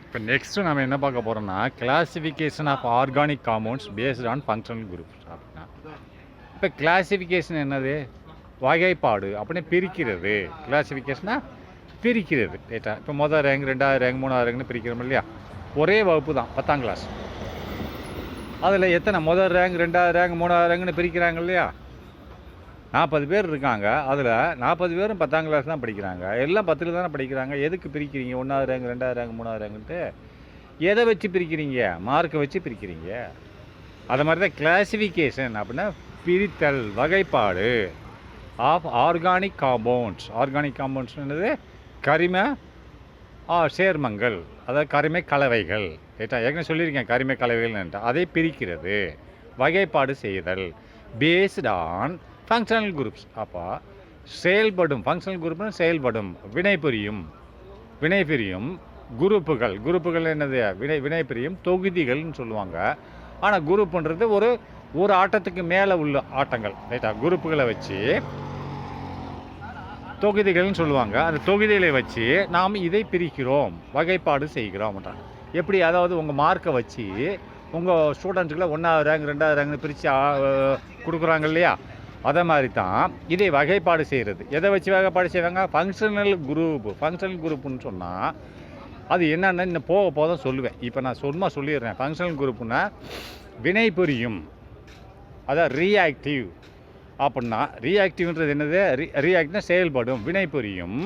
இப்போ நெக்ஸ்ட்டு நம்ம என்ன பார்க்க போகிறோம்னா classification of organic compounds based on functional group அப்படின்னா இப்போ கிளாசிஃபிகேஷன் என்னது வகைப்பாடு அப்படின்னு பிரிக்கிறது. கிளாசிஃபிகேஷனாக பிரிக்கிறது ரைட்டா. இப்போ மொதல் ரேங்க் 2வது ரேங்க் 3வது ரேங்க்னு பிரிக்கிறோம் இல்லையா. ஒரே வகுப்பு தான் 10ஆம் கிளாஸ். அதில் எத்தனை முதல் ரேங்க் 2வது ரேங்க் 3வது ரேங்க்னு பிரிக்கிறாங்க இல்லையா. 40 பேர் இருக்காங்க. அதில் 40 பேரும் 10ஆம் கிளாஸ் தான் படிக்கிறாங்க. எல்லாம் 10ல் தானே படிக்கிறாங்க. எதுக்கு பிரிக்கிறீங்க 1வது ரேங்க் 2வது ரேங்க் 3வது ரேங்க்ன்ட்டு? எதை வச்சு பிரிக்கிறீங்க? மார்க்கை வச்சு பிரிக்கிறீங்க. அது மாதிரி தான் கிளாசிஃபிகேஷன் அப்படின்னா பிரித்தல், வகைப்பாடு of organic compounds. Organic compounds என்னது? கரிம சேர்மங்கள், அதாவது கரிம கலவைகள் ரைட்டா. ஏற்கனவே சொல்லியிருக்கேன் கரிம கலவைகள். அதை பிரிக்கிறது, வகைப்பாடு செய்தல் பேஸ்ட் ஆன் ஃபங்க்ஷனல் குரூப்ஸ். அப்போ செயல்படும் ஃபங்க்ஷனல் குரூப்னு செயல்படும் வினைபுரியும் குரூப்புகள். குரூப்புகள் என்னது? வினைபுரியும் தொகுதிகள்னு சொல்லுவாங்க. ஆனால் குரூப்புன்றது ஒரு ஆட்டத்துக்கு மேலே உள்ள ஆட்டங்கள் ரைட்டா. குரூப்புகளை வச்சு தொகுதிகள்னு சொல்லுவாங்க. அந்த தொகுதிகளை வச்சு நாம் இதை பிரிக்கிறோம், வகைப்பாடு செய்கிறோம். எப்படி? அதாவது உங்கள் மார்க்கை வச்சு உங்கள் ஸ்டூடெண்ட்ஸுக்குள்ள 1வது ரேங்க் 2வது ரேங்க்னு பிரித்து கொடுக்குறாங்க இல்லையா. அதை மாதிரி தான் இதை வகைப்பாடு செய்கிறது. எதை வச்சு வகைப்பாடு செய்வாங்க? Functional group. ஃபங்க்ஷனல் குரூப்புன்னு சொன்னால் அது என்னென்னு இன்னும் போக தான் சொல்லுவேன். இப்போ நான் சும்மா சொல்லிடுறேன். ஃபங்க்ஷனல் குரூப்புன்னா வினைபுரியும், அதான் ரியாக்டிவ் அப்படின்னா. ரியாக்டிவ்ன்றது என்னது? ரியாக்ட்னா செயல்படும், வினைபுரியும்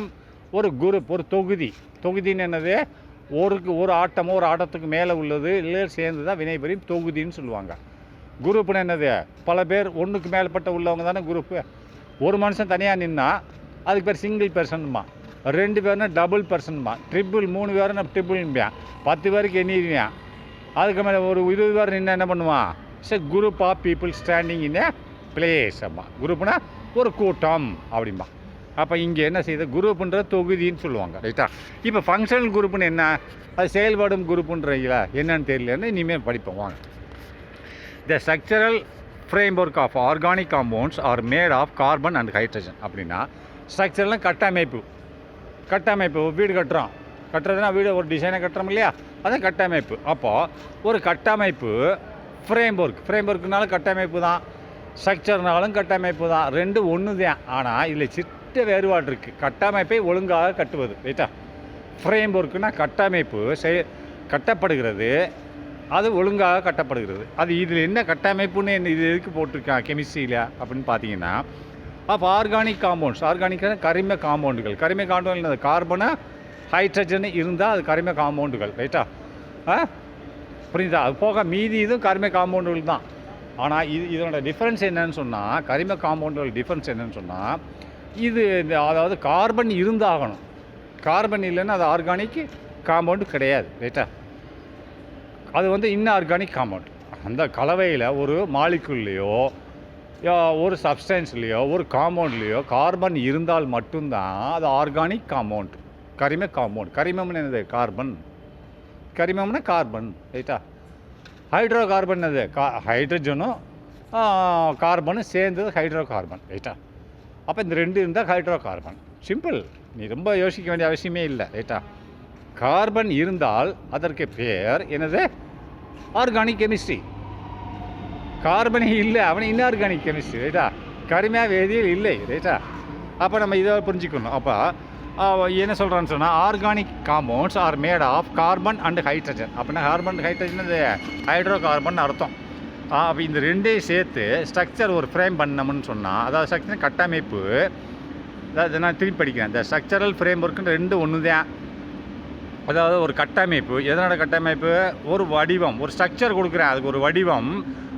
ஒரு குரூப், ஒரு தொகுதின்னு என்னது? ஒரு ஆட்டமோ ஒரு ஆட்டத்துக்கு மேலே உள்ளது இல்லை சேர்ந்து தான் வினைபுரியும் தொகுதின்னு சொல்லுவாங்க. குரூப்னு என்னது? பல பேர் ஒன்றுக்கு மேற்பட்ட உள்ளவங்க தானே குரூப்பு. ஒரு மனுஷன் தனியாக நின்னா அதுக்கு பேர் சிங்கிள் பர்சன்மா. 2 பேர்னா டபுள் பர்சன்மா. ட்ரிபிள் 3 பேர்னா ட்ரிபிள்ம்பியான். 10 பேருக்கு எண்ணிடுவான். அதுக்கு மேலே ஒரு 20 பேர் நின்று என்ன பண்ணுவான்? Group of people standing in a place. அம்மா குரூப்னா ஒரு கூட்டம் அப்படிம்பா. அப்போ இங்கே என்ன செய்யுது? குரூப்புன்ற தொகுதின்னு சொல்லுவாங்க ரைட்டா. இப்போ ஃபங்க்ஷனல் குரூப்புன்னு என்ன? அது செயல்படும் குரூப்புன்றீங்களா என்னன்னு தெரியலன்னு இனிமேல் படிப்போம் வாங்க. The structural framework of organic compounds are made of carbon and hydrogen. அப்படின்னா ஸ்ட்ரக்சர்லாம் கட்டமைப்பு வீடு கட்டுறதுனா வீடு ஒரு டிசைனை கட்டுறோம் இல்லையா, அதான் கட்டமைப்பு. அப்போது ஒரு கட்டமைப்பு ஃப்ரேம்வொர்க்குனால கட்டமைப்பு தான், ஸ்ட்ரக்சர்னாலும் கட்டமைப்பு தான். ரெண்டும் ஒன்று தான். ஆனால் இதில் சிட்ட வேறுபாடு இருக்குது. கட்டமைப்பை ஒழுங்காக கட்டுவது ரைட்டா. ஃப்ரேம்வொர்க்குனா கட்டமைப்பு கட்டப்படுகிறது, அது ஒழுங்காக கட்டப்படுகிறது. அது இதில் என்ன கட்டமைப்புன்னு இது எதுக்கு போட்டிருக்கான் கெமிஸ்ட்ரியில் அப்படின்னு பார்த்தீங்கன்னா, அப்போ ஆர்கானிக் காம்பவுண்ட்ஸ் கரிம காம்பவுண்டுகள் கார்பனு ஹைட்ரஜன் இருந்தால் அது கரிம காம்பவுண்டுகள் ரைட்டா. புரியுதா? அது போக மீதி இதுவும் கரிம காம்பவுண்டுகள் தான். ஆனால் இதோட டிஃப்ரென்ஸ் என்னன்னு சொன்னால், கரிம காம்பவுண்டுகள் டிஃப்ரென்ஸ் என்னன்னு சொன்னால், இது அதாவது கார்பன் இருந்தாகணும். கார்பன் இல்லைன்னா அது ஆர்கானிக் காம்பவுண்டு கிடையாது ரைட்டா. அது இன்ஆர்கானிக் காம்பவுண்ட். அந்த கலவையில் ஒரு மாலிகுல்லையோ ஒரு சப்ஸ்டன்ஸ்லேயோ ஒரு காம்பவுண்ட்லேயோ கார்பன் இருந்தால் மட்டும்தான் அது ஆர்கானிக் காம்பவுண்ட், கரிம காம்பவுண்ட். கரிமம்னு என்னது? கரிமம்னா கார்பன் ரைட்டா. ஹைட்ரோ கார்பன் அது ஹைட்ரஜனும் கார்பனும் சேர்ந்தது ஹைட்ரோ கார்பன் ரைட்டா. அப்போ இந்த 2 இருந்தால் ஹைட்ரோ கார்பன். சிம்பிள், நீ ரொம்ப யோசிக்க வேண்டிய அவசியமே இல்லை ரைட்டா. கார்பன் இருந்தால் அதற்கு பேர் என்னது? Organic chemistry. கார்பனே இல்லை, அவன் இன்ஆர்கானிக் கெமிஸ்ட்ரி ரைட்டா. கரிம வேதியியல் இல்லை ரைட்டா. அப்போ நம்ம இதை புரிஞ்சுக்கணும். அப்போ என்ன சொல்கிறான்னு சொன்னால், organic compounds are made of carbon and hydrogen. அப்படின்னா கார்பன் ஹைட்ரஜன் அது ஹைட்ரோ கார்பன் அர்த்தம். அப்போ இந்த 2ஐயும் சேர்த்து ஸ்ட்ரக்சர் ஒரு ஃப்ரேம் பண்ணோம்னு சொன்னால், அதாவது ஸ்ட்ரக்சர் கட்டமைப்பு. அதாவது நான் திருப்பி படிக்கிறேன். இந்த ஸ்ட்ரக்சரல் ஃப்ரேம் ஒர்க்குன்னு 2 ஒன்று தான். அதாவது ஒரு கட்டமைப்பு. எதனோட கட்டமைப்பு? ஒரு வடிவம், ஒரு ஸ்ட்ரக்சர் கொடுக்குறேன், அதுக்கு ஒரு வடிவம்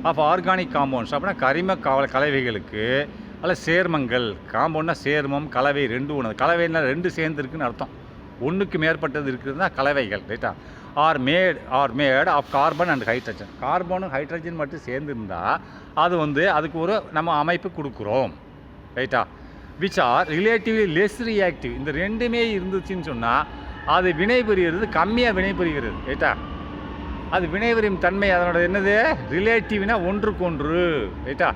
ஆஃப் ஆர்கானிக் காம்பவுண்ட்ஸ். அப்படின்னா கரிம கலவைகளுக்கு அல்ல சேர்மங்கள். காம்பவுண்ட்னா சேர்மம், கலவை 2 ஒன்று. கலவைன்னா 2 சேர்ந்துருக்குன்னு அர்த்தம். ஒன்றுக்கு மேற்பட்டது இருக்குதுன்னா கலவைகள் ரைட்டா. Are made of carbon and hydrogen. கார்பனும் ஹைட்ரஜன் மட்டும் சேர்ந்துருந்தால் அது அதுக்கு ஒரு நம்ம அமைப்பு கொடுக்குறோம் ரைட்டா. Which are relatively less reactive. இந்த 2மே இருந்துச்சுன்னு சொன்னால் அது வினைபுரிகிறது கம்மியாக வினைபுரிகிறது ரைட்டா. அது வினைபுரியும் தன்மை அதனோட என்னது? ரிலேட்டிவ்னா ஒன்றுக்கொன்று ரைட்டா.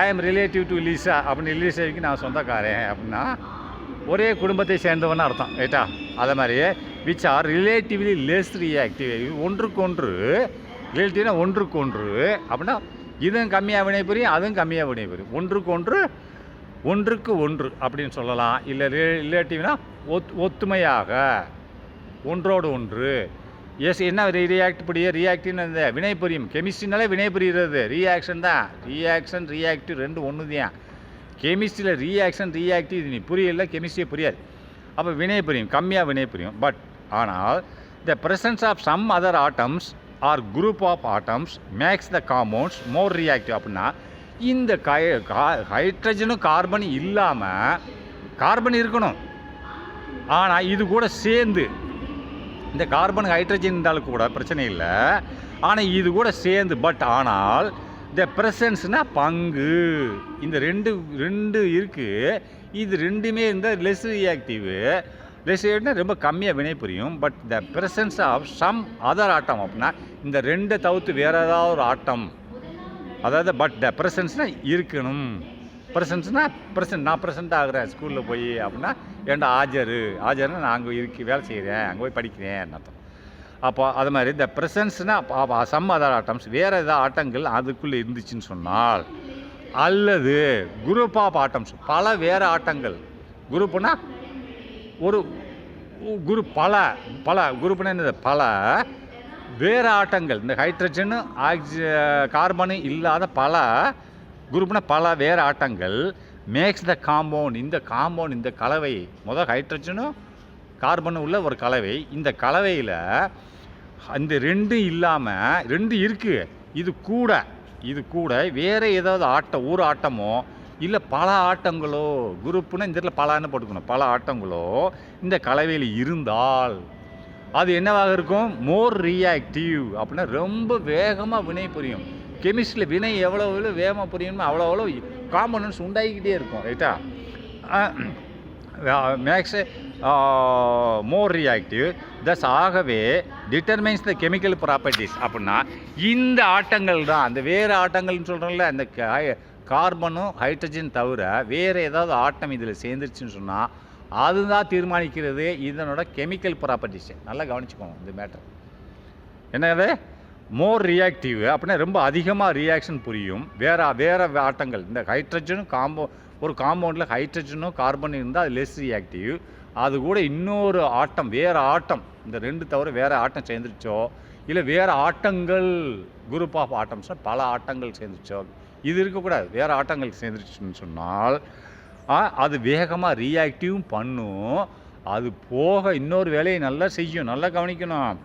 I am relative to Lisa அப்படின்னு லீசாவுக்கு நான் சொந்தக்காரன் அப்படின்னா ஒரே குடும்பத்தை சேர்ந்தவன்னு அர்த்தம், ரைட்டா? அதை மாதிரி which are relatively less reactive. ஒன்றுக்கு ஒன்று ரிலேட்டிவ்னா ஒன்றுக்கு ஒன்று அப்படின்னா இதுவும் கம்மியாக வினைபுரியும், அதுவும் கம்மியாக வினைபுரியும். ஒன்றுக்கு ஒன்று அப்படின்னு சொல்லலாம். இல்லை ரிலேட்டிவ்னா ஒத்துமையாக ஒன்றோடு ஒன்று. எஸ் என்ன ரியாக்டிவ்னு இந்த வினைபுரியும். கெமிஸ்ட்ரினாலே வினைபுரிகிறது ரியாக்ஷன் தான். ரியாக்டிவ் ரெண்டு ஒன்று தான். கெமிஸ்ட்ரியில் ரியாக்டிவ் இது நீ புரியல, கெமிஸ்ட்ரியே புரியாது. அப்போ வினைபுரியும், கம்மியாக வினைபுரியும். பட் ஆனால் the presence of some other atoms or group of atoms makes the compounds more reactive. அப்படின்னா இந்த ஹைட்ரஜனும் கார்பனும் இல்லாமல், கார்பன் இருக்கணும் ஆனால் இது கூட சேர்ந்து, இந்த கார்பன் ஹைட்ரஜன் இருந்தாலும் கூட பிரச்சனை இல்லை, ஆனால் இது கூட சேர்ந்து, பட் ஆனால் த ப்ரெசன்ஸ்னால் பங்கு, இந்த ரெண்டு இருக்குது, இது ரெண்டுமே இருந்தால் லெஸ் ரியாக்டிவ். ரொம்ப கம்மியாக வினைபுரியும். But the presence of some other atom அப்படின்னா இந்த ரெண்டை தவிர்த்து வேறு ஏதாவது ஒரு ஆட்டம், அதாவது பட் த ப்ரெசன்ஸ்னால் இருக்கணும். நான் ப்ரெசென்ட் ஆகிறேன் ஸ்கூலில் போய் அப்படின்னா ஏன்டா ஆஜர்னா நான் அங்கே வேலை செய்கிறேன், அங்கே போய் படிக்கிறேன் அர்த்தம். அப்போ அது மாதிரி இந்த ப்ரெசன்ஸ்னால் சம் அதர் ஆட்டம்ஸ் வேறு ஏதாவது ஆட்டங்கள் அதுக்குள்ளே இருந்துச்சுன்னு சொன்னால், அல்லது குரூப் ஆஃப் ஆட்டம்ஸ் பல வேறு ஆட்டங்கள், குரூப்புனா ஒரு குரூப், பல குரூப்னா என்னது, பல வேறு ஆட்டங்கள், இந்த ஹைட்ரஜனு கார்பனு இல்லாத பல குரூப்னா பல வேறு ஆட்டங்கள் மேக்ஸ் த காம்பவுண்ட், இந்த கலவை, முதல் ஹைட்ரஜனும் கார்பனும் உள்ள ஒரு கலவை, இந்த கலவையில் அந்த ரெண்டும் இல்லாமல், ரெண்டு இருக்குது, இது கூட வேறு ஏதாவது ஒரு ஆட்டமோ இல்லை பல ஆட்டங்களோ, குரூப்புனா இந்த இடத்துல பலன்னு போட்டுக்கணும், பல ஆட்டங்களோ இந்த கலவையில் இருந்தால் அது என்னவாக இருக்கும், மோர் ரியாக்டிவ். அப்படின்னா ரொம்ப வேகமாக வினை புரியும். கெமிஸ்ட்ரியில் வினை எவ்வளோ வேகமாக புரியணுமோ அவ்வளோ காம்பனன்ட்ஸ் உண்டாகிக்கிட்டே இருக்கும், ரைட்டா? மேக்ஸ் மோர் ரியாக்டிவ் தஸ் ஆகவே டிட்டர்மைன்ஸ் த கெமிக்கல் ப்ராப்பர்ட்டிஸ். அப்படின்னா இந்த ஆட்டங்கள் தான், அந்த வேறு ஆட்டங்கள்னு சொல்கிறோம்ல, அந்த கார்பனும் ஹைட்ரஜன் தவிர வேறு ஏதாவது ஆட்டம் இதில் சேர்ந்துருச்சுன்னு சொன்னால் அதுதான் தீர்மானிக்கிறது இதனோட கெமிக்கல் ப்ராப்பர்ட்டிஸை. நல்லா கவனிச்சுக்கோங்க இந்த மேட்டர். என்னது மோர் ரியாக்டிவ் அப்படின்னா ரொம்ப அதிகமாக ரியாக்ஷன் புரியும். வேறு ஆட்டங்கள், இந்த ஹைட்ரஜனும் ஒரு காம்பவுண்டில் ஹைட்ரஜனும் கார்பனும் இருந்தால் அது லெஸ் ரியாக்டிவ். அது கூட இன்னொரு ஆட்டம், வேறு ஆட்டம், இந்த ரெண்டு தவிர வேறு ஆட்டம் சேர்ந்துருச்சோ, இல்லை வேறு ஆட்டங்கள், குரூப் ஆஃப் ஆட்டம்ஸ்னால் பல ஆட்டங்கள் சேர்ந்துருச்சோ, இது இருக்கக்கூடாது, வேறு ஆட்டங்கள் சேர்ந்துருச்சுன்னு சொன்னால் அது வேகமாக ரியாக்டிவும் பண்ணும். அது போக இன்னொரு வேலையை நல்லா செய்யும். நல்லா கவனிக்கணும்.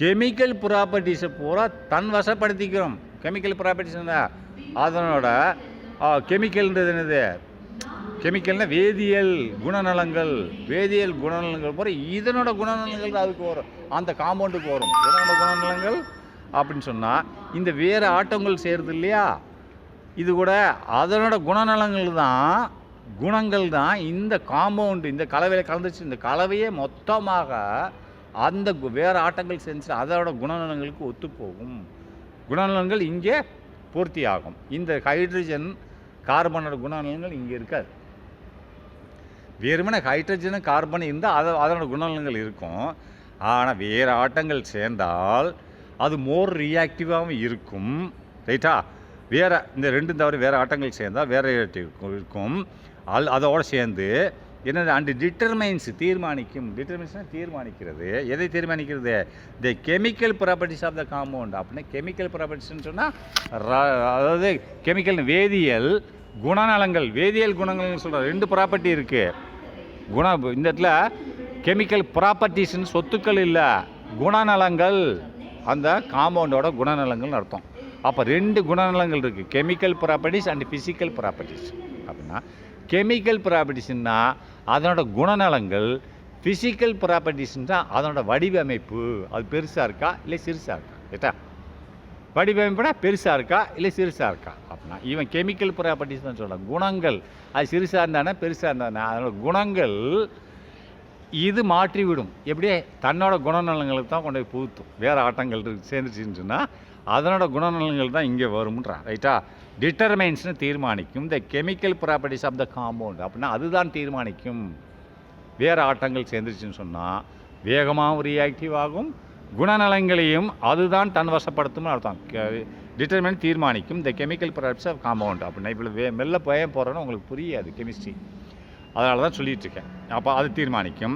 கெமிக்கல் ப்ராப்பர்ட்டிஸை பூரா தன் வசப்படுத்திக்கிறோம். கெமிக்கல் ப்ராப்பர்ட்டிஸ் அதனோட கெமிக்கல்ன்றது என்னது, கெமிக்கல்னால் வேதியியல் குணநலங்கள் பூரா இதனோட குணநலங்கள் அதுக்கு வரும், அந்த காம்பவுண்டுக்கு வரும். இதனோட குணநலங்கள் அப்படின்னு சொன்னால் இந்த வேறு ஆட்டங்கள் சேருது இல்லையா, இது கூட அதனோட குணங்கள் தான் இந்த காம்பவுண்டு, இந்த கலவையில் கலந்துச்சு. இந்த கலவையே மொத்தமாக அந்த வேறு ஆட்டங்கள் சேர்ந்துச்சு, அதோட குணநலங்களுக்கு ஒத்துப்போகும். குணநலங்கள் இங்கே பூர்த்தி ஆகும். இந்த ஹைட்ரஜன் கார்பனோட குணநலங்கள் இங்கே இருக்காது. வெறுமனே ஹைட்ரஜனும் கார்பன் இருந்தால் அதனோட குணநலங்கள் இருக்கும். ஆனால் வேறு ஆட்டங்கள் சேர்ந்தால் அது மோர் ரியாக்டிவாகவும் இருக்கும், ரைட்டா? வேறு இந்த ரெண்டும் தவிர வேறு ஆட்டங்கள் சேர்ந்தால் வேறு ரியாக்டிவ் இருக்கும். அதோடு சேர்ந்து என்னது அண்ட் தீர்மானிக்கும். தீர்மானிக்கிறது. எதை தீர்மானிக்கிறது? The chemical properties of the compound. அப்படின்னா கெமிக்கல் ப்ராப்பர்ட்டிஸ்ன்னு சொன்னால் அதாவது கெமிக்கல் வேதியியல் குணநலங்கள்னு சொல்கிற ரெண்டு ப்ராப்பர்ட்டி இருக்குது. இந்த இடத்துல கெமிக்கல் ப்ராப்பர்ட்டிஸ்ன்னு சொத்துக்கள் இல்லை, குணநலங்கள், அந்த காம்பவுண்டோட குணநலங்கள்னு அர்த்தம். அப்போ ரெண்டு குணநலங்கள் இருக்குது, chemical properties and physical properties. அப்படின்னா கெமிக்கல் ப்ராப்பர்ட்டிஸ்னா அதனோட குணநலங்கள், ஃபிசிக்கல் ப்ராப்பர்ட்டிஸ்னா அதனோட வடிவமைப்பு, அது பெருசாக இருக்கா இல்லை சிறுசாக இருக்கா, கேட்டா? வடிவமைப்புனா பெருசாக இருக்கா இல்லை சிறுசாக இருக்கா. அப்படின்னா இவன் கெமிக்கல் ப்ராப்பர்ட்டிஸ் தான் சொல்கிறான். குணங்கள் அது சிறுசாக இருந்தானே பெருசாக இருந்தானே அதனோட குணங்கள் இது மாற்றிவிடும். எப்படியே தன்னோட குணநலங்களுக்கு தான் கொண்டு போய் புகுத்தும். வேறு ஆட்டங்கள் சேர்ந்துச்சுன்னு சொன்னால் அதனோட குணநலங்கள் தான் இங்கே வரும்ன்றான், ரைட்டா? டிட்டர்மைன்ஸ்னு தீர்மானிக்கும் the chemical properties of the compound. அப்படின்னா அதுதான் தீர்மானிக்கும். வேறு ஆட்டங்கள் சேர்ந்துருச்சுன்னு சொன்னால் வேகமாகவும் ரியாக்டிவ் ஆகும், குணநலங்களையும் அதுதான் தன் வசப்படுத்தும்னு அர்த்தம். டிட்டர்மினன்ட் தீர்மானிக்கும் the chemical products of compound. அப்படின்னா இவ்வளோ மெல்ல போகிறோன்னு உங்களுக்கு புரியாது கெமிஸ்ட்ரி, அதனால தான் சொல்லிகிட்ருக்கேன். அப்போ அது தீர்மானிக்கும்.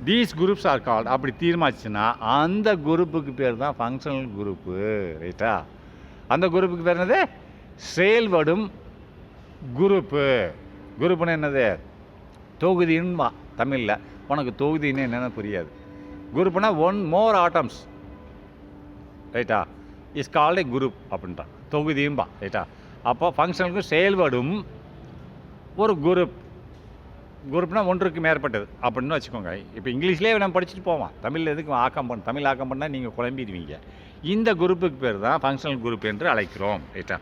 These groups are called. அப்படி தீர்மானிச்சுன்னா அந்த குரூப்புக்கு பேர் தான் ஃபங்க்ஷனல் குரூப்பு. ரைட்டா? அந்த குரூப்புக்கு பேர் என்னது? செயல்படும் குரூப்பு. குரூப்புன்னு என்னது? தொகுதின்மா தமிழில். உனக்கு தொகுதின்னு என்னென்னு புரியாது. குரூப்புனா ஒன் மோர் ஆட்டம்ஸ். ரைட்டா? இஸ் கால்ட் ஏ குரூப் அப்படின்றான். தொகுதியும்பா. ரைட்டா? அப்போ ஃபங்க்ஷனுக்கு செயல்படும் ஒரு குரூப். குரூப்னா ஒன்றுக்கு மேற்பட்டது அப்படின்னு வச்சுக்கோங்க. இப்போ இங்கிலீஷ்லேயே நம்ம படிச்சுட்டு போவோம், தமிழில் எதுக்கு ஆக்கம் பண்ண, தமிழ் ஆக்கம் பண்ணால் நீங்கள் குழம்பிடுவீங்க. இந்த குரூப்புக்கு பேர் தான் ஃபங்க்ஷனல் குரூப் என்று அழைக்கிறோம். ரைட்டா?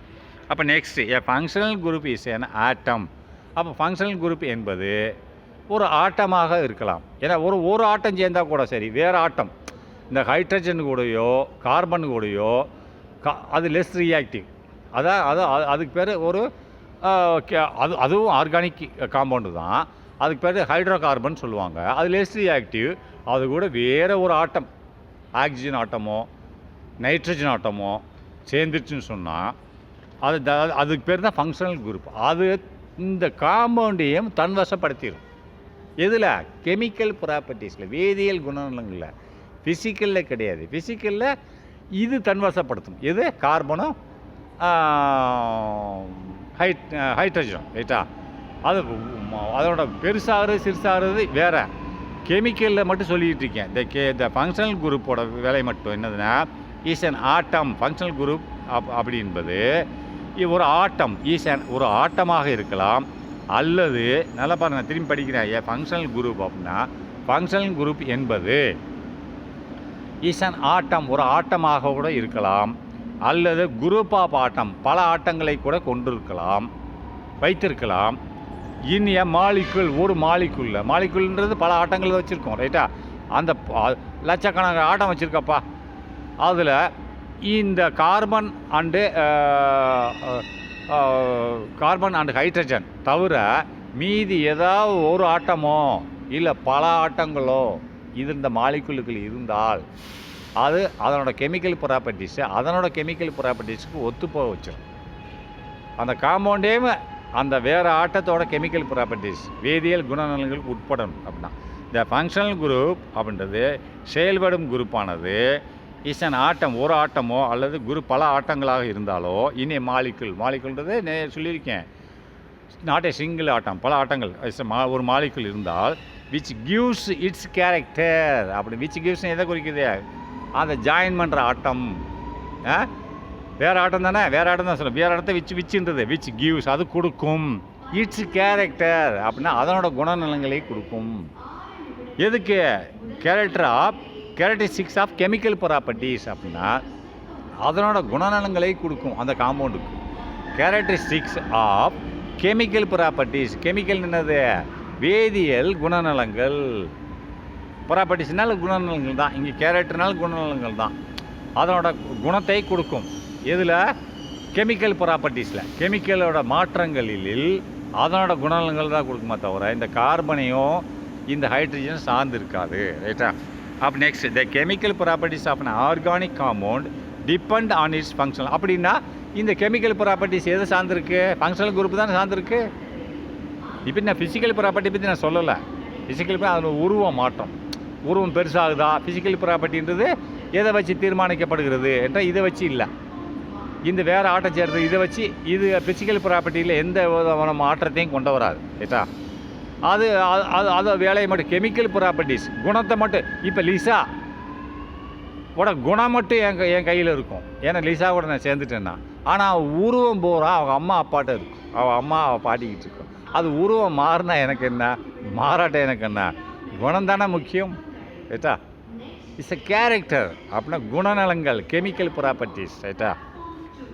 அப்போ next A functional group is an ஆட்டம். அப்போ ஃபங்க்ஷனல் குரூப் என்பது ஒரு ஆட்டமாக இருக்கலாம். ஏன்னா ஒரு ஆட்டம் சேர்ந்தால் கூட சரி, வேறு ஆட்டம் இந்த ஹைட்ரஜன் கூடயோ கார்பன் கூடயோ அது லெஸ் ரியாக்டிவ். அதுக்கு பேர் ஒரு அதுவும் ஆர்கானிக் காம்பவுண்டு தான். அதுக்கு பேர் ஹைட்ரோ கார்பன் சொல்லுவாங்க. அது லெஸ் ரியாக்டிவ். அது கூட வேறு ஒரு ஆட்டம், ஆக்சிஜன் ஆட்டமோ நைட்ரஜன் ஆட்டமோ சேர்ந்துருச்சுன்னு சொன்னால் அதுக்கு பேர் தான் ஃபங்க்ஷனல் குரூப். அது இந்த காம்பவுண்டையும் தன்வசப்படுத்திடும். எதில்? கெமிக்கல் ப்ராப்பர்ட்டிஸில், வேதியியல் குணநலங்களில். ஃபிசிக்கலில் கிடையாது. ஃபிசிக்கலில் இது தன்வசப்படுத்தும். எது? கார்பனும் ஹைட்ரஜன். ரைட்டா? அது அதோட பெருசாகிறது சிறுசாகிறது வேறு. கெமிக்கலில் மட்டும் சொல்லிகிட்டு இருக்கேன். இந்த ஃபங்க்ஷனல் குரூப்போட வேலை மட்டும் என்னதுன்னா is an atom. Functional group அப்படி என்பது ஒரு ஆட்டம். ஒரு ஆட்டமாக இருக்கலாம். அல்லது நல்லா பாருங்க, நான் திரும்பி படிக்கிறேன். ஃபங்க்ஷனல் குரூப் அப்படின்னா ஃபங்க்ஷனல் குரூப் என்பது இஸ் an ஆட்டம், ஒரு ஆட்டமாக கூட இருக்கலாம். அல்லது குரூப் ஆஃப் ஆட்டம், பல ஆட்டங்களை கூட கொண்டிருக்கலாம், வைத்திருக்கலாம். இன் எ மாலிகுல், ஒரு மாலிகுல்ன்றது பல ஆட்டங்கள் வச்சுருக்கோம். ரைட்டா? அந்த லட்சக்கணக்கான ஆட்டம் வச்சுருக்கப்பா. அதில் இந்த கார்பன் அண்டு ஹைட்ரஜன் தவிர மீதி ஏதாவது ஒரு ஆட்டமோ இல்லை பல ஆட்டங்களோ இது இந்த மாலிகுலுக்குள் இருந்தால் அது அதனோட கெமிக்கல் ப்ராப்பர்ட்டிஸுக்கு ஒத்துப்போக வச்சிடும். அந்த காம்பவுண்டே அந்த வேறு ஆட்டத்தோட கெமிக்கல் ப்ராப்பர்ட்டிஸ், வேதியியல் குணநலங்களுக்கு உட்படணும். அப்படின்னா இந்த ஃபங்க்ஷனல் குரூப் அப்படின்றது செயல்படும் குரூப்பானது இஸ் an ஆட்டம், ஒரு ஆட்டமோ அல்லது பல ஆட்டங்களாக இருந்தாலோ இனி மாலிகுல்ன்றது சொல்லியிருக்கேன், நாட் ஏ சிங்கிள் ஆட்டம், பல ஆட்டங்கள் ஒரு மாலிகுல் இருந்தால் விச் கிவ்ஸ் இட்ஸ் கேரக்டர். அப்படி விச் கிவ்ஸ் எதை குறிக்குது? அந்த ஜாயின் பண்ணுற ஆட்டம். வேறு ஆட்டம் தானே, வேறு ஆட்டம் தான் சொல்லுவோம். வேறு ஆட்டத்தை விச்சுன்றது விச் கிவ்ஸ், அது கொடுக்கும். இட்ஸ் கேரக்டர் அப்படின்னா அதனோட குணநலங்களை கொடுக்கும். எதுக்கு? கேரக்டரிஸ்டிக்ஸ் ஆஃப் கெமிக்கல் ப்ராப்பர்ட்டிஸ் அப்படின்னா அதனோட குணநலங்களை கொடுக்கும் அந்த காம்பவுண்டுக்கு. Characteristics of chemical properties. Chemical என்னது? வேதியியல் குணநலங்கள். ப்ராப்பர்ட்டிஸ்னால குணநலங்கள் தான். இங்கே கேரக்டர்னால குணநலங்கள் தான். அதனோட குணத்தை கொடுக்கும். எதில்? கெமிக்கல் ப்ராப்பர்ட்டிஸில், கெமிக்கலோட மாற்றங்களில் அதனோட குணநலங்கள் தான் கொடுக்குமா தவிர இந்த கார்பனையும் இந்த ஹைட்ரஜன் சார்ந்து இருக்காது. ரைட்டா? அப்போ next the chemical properties of an organic compound depend on its functional. அப்படின்னா இந்த கெமிக்கல் ப்ராப்பர்ட்டிஸ் எதை சார்ந்திருக்கு? ஃபங்க்ஷனல் குரூப் தானே சார்ந்திருக்கு. இப்போ நான் ஃபிசிக்கல் ப்ராப்பர்ட்டி பற்றி நான் சொல்லலை. ஃபிசிக்கல் அதில் உருவம் மாற்றம், உருவம் பெருசாகுதா? ஃபிசிக்கல் ப்ராப்பர்ட்டின்றது எதை வச்சு தீர்மானிக்கப்படுகிறது என்றால் இதை வச்சு இல்லை. இந்த வேறு ஆட்டம் சேர்றது இதை வச்சு இது ஃபிசிக்கல் ப்ராப்பர்ட்டியில் எந்த விதமான மாற்றத்தையும் கொண்டு வராது. ரைட்டா? அது வேலையை மட்டும் கெமிக்கல் ப்ராப்பர்ட்டிஸ் குணத்தை மட்டும். இப்போ லிசா குணம் மட்டும் என் கையில் இருக்கும். ஏன்னா லிசா கூட நான் சேர்ந்துட்டேன்னா. ஆனால் உருவம் பூரா அவங்க அம்மா அப்பாட்ட இருக்கும். அவள் அம்மா அவள் பாட்டிக்கிட்டு இருக்கும். அது உருவம் மாறினா எனக்கு என்ன, மாறாட்டம் எனக்கு என்ன? குணம் தானே முக்கியம். ரைட்டா? இட்ஸ் எ கேரக்டர் அப்படின்னா குணநலங்கள், கெமிக்கல் ப்ராப்பர்ட்டிஸ். ரைட்டா?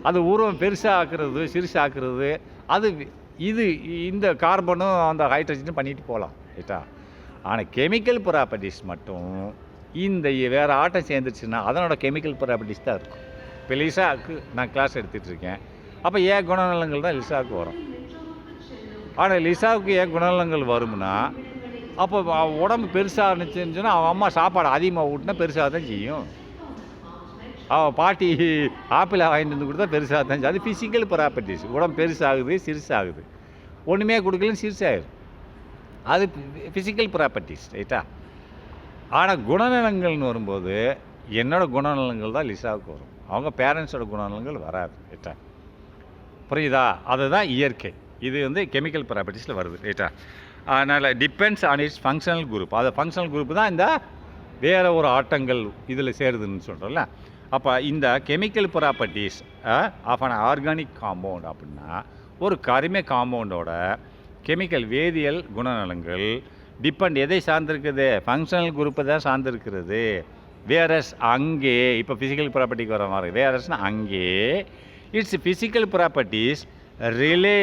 அது உருவம் பெருசாக ஆக்குறது சிறுசாக ஆக்குறது அது இந்த கார்பனும் அந்த ஹைட்ரஜனும் பண்ணிட்டு போகலாம். ரைட்டா? ஆனால் கெமிக்கல் ப்ராப்பர்ட்டிஸ் மட்டும் இந்த வேறு ஆட்டம் சேர்ந்துருச்சுன்னா அதனோட கெமிக்கல் ப்ராப்பர்ட்டிஸ் தான் இருக்கும். இப்போ லிசாவுக்கு நான் கிளாஸ் எடுத்துகிட்டு இருக்கேன். அப்போ ஏன் குணநலங்கள் தான் லிசாவுக்கு வரும். ஆனால் லிசாவுக்கு ஏன் குணநலங்கள் வரும்னா அப்போ உடம்பு பெருசாக இருந்துச்சுன்னு சொன்னால் அவன் அம்மா சாப்பாடு அதிகமாக ஊட்டினா பெருசாக தான் செய்யும். அவள் பாட்டி ஆப்பிளை வாங்கிட்டு வந்து கொடுத்தா பெருசாக தான் செய்யும். அது ஃபிசிக்கல் ப்ராப்பர்ட்டிஸ். உடம்பு பெருசாகுது சிறுசாகுது, ஒன்றுமே கொடுக்கலன்னு சிறுசாகிடும். அது ஃபிசிக்கல் ப்ராப்பர்ட்டிஸ், ரைட்டா? ஆனால் குணநலங்கள்னு வரும்போது என்னோடய குணநலங்கள் தான் லிசாவுக்கு வரும், அவங்க பேரண்ட்ஸோட குணநலங்கள் வராது, ரைட்டா? புரியுதா? அதுதான் இயற்கை. இது வந்து கெமிக்கல் ப்ராப்பர்ட்டிஸில் வருது, ரைட்டா? அதனால் depends on its functional group. அது ஃபங்க்ஷனல் குரூப் தான் இந்த வேறு ஒரு ஆட்டங்கள் இதில் சேருதுன்னு சொல்கிறோம்ல. அப்போ இந்த chemical properties of an organic compound அப்படின்னா ஒரு கரிம காம்பவுண்டோட கெமிக்கல் வேதியியல் குணநலங்கள் டிபெண்ட் எதை சார்ந்திருக்குது? ஃபங்க்ஷனல் குரூப்பை தான் சார்ந்திருக்கிறது. வேரஸ் அங்கே இப்போ ஃபிசிக்கல் ப்ராப்பர்ட்டிக்கு வர மாதிரி வேரஸ்னால் அங்கே its physical properties rely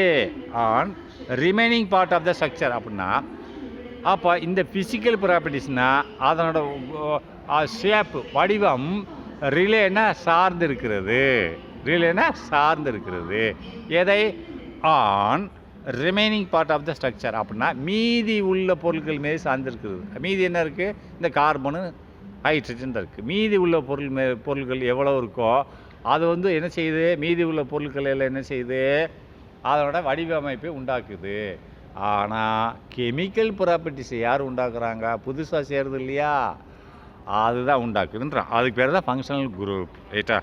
on remaining part of the structure அப்படின்னா அப்போ இந்த ஃபிசிக்கல் ப்ராப்பர்ட்டிஸ்னால் அதனோட ஷேப் வடிவம் ரிலேனா சார்ந்து இருக்கிறது. ரிலேனா சார்ந்து இருக்கிறது எதை? On remaining part of the structure அப்படின்னா மீதி உள்ள பொருட்கள் மீது சார்ந்திருக்கிறது. மீதி என்ன இருக்குது? இந்த கார்பனு ஹைட்ரஜன் தான் இருக்குது. மீதி உள்ள பொருட்கள் எவ்வளோ இருக்கோ அது வந்து என்ன செய்யுது? மீதி உள்ள பொருட்கள் எல்லாம் என்ன செய்யுது? அதனோட வடிவமைப்பை உண்டாக்குது. ஆனால் கெமிக்கல் ப்ராப்பர்ட்டிஸை யார் உண்டாக்குறாங்க? புதுசாக சேருது இல்லையா, அதுதான் உண்டாக்குதுன்றான். அதுக்கு பேர் தான் ஃபங்க்ஷனல் குரூப், ரைட்டா?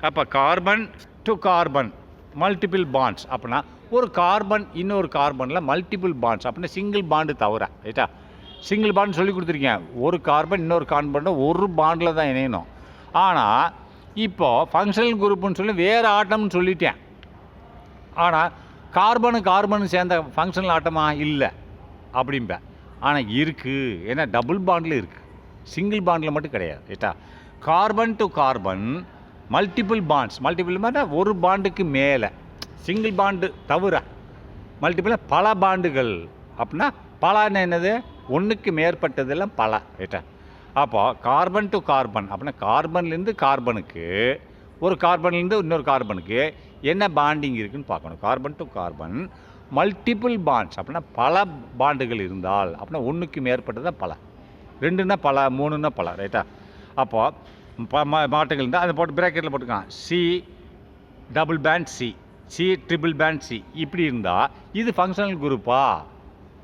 அப்போ carbon to carbon multiple bonds அப்படின்னா ஒரு கார்பன் இன்னொரு கார்பனில் மல்டிபிள் பாண்ட்ஸ் அப்படின்னா சிங்கிள் பாண்டு தவிர, ரைட்டா? சிங்கிள் பாண்ட் சொல்லி கொடுத்துருக்கேன். ஒரு கார்பன் இன்னொரு கார்பன் ஒரு பாண்டில் தான் இணையணும். ஆனால் இப்போது ஃபங்க்ஷனல் குரூப்புன்னு சொல்லி வேறு ஆட்டம்னு சொல்லிட்டேன். ஆனால் கார்பனு சேர்ந்த ஃபங்க்ஷனல் ஆட்டமாக இல்லை அப்படிம்பேன். ஆனால் இருக்குது, ஏன்னா டபுள் பாண்டில் இருக்குது, சிங்கிள் பாண்டில் மட்டும் கிடையாது, ரைட்டா? Carbon to carbon multiple bonds. Multiple பாண்டா ஒரு பாண்டுக்கு மேலே, சிங்கிள் பாண்டு தவிர மல்டிபிள் பல பாண்டுகள் அப்படின்னா பலன்னு என்னது? ஒன்றுக்கு மேற்பட்டதெல்லாம் பல, ரைட்டா? அப்போ கார்பன் டு கார்பன் அப்படின்னா கார்பன்லேருந்து கார்பனுக்கு ஒரு கார்பன்லேருந்து இன்னொரு கார்பனுக்கு என்ன பாண்டிங் இருக்குதுன்னு பார்க்கணும். Carbon to carbon multiple bonds அப்படின்னா பல பாண்டுகள் இருந்தால் அப்படின்னா ஒன்றுக்கு மேற்பட்டதான் பல, ரெண்டுன்னா பல, மூணுன்னா பல, ரைட்டா? அப்போது மாட்டுகள் இருந்தால் அதை போட்டு ப்ராக்கெட்டில் போட்டுக்கான். C double bond C, C triple bond C, இப்படி இருந்தால் இது ஃபங்க்ஷனல் குரூப்பா?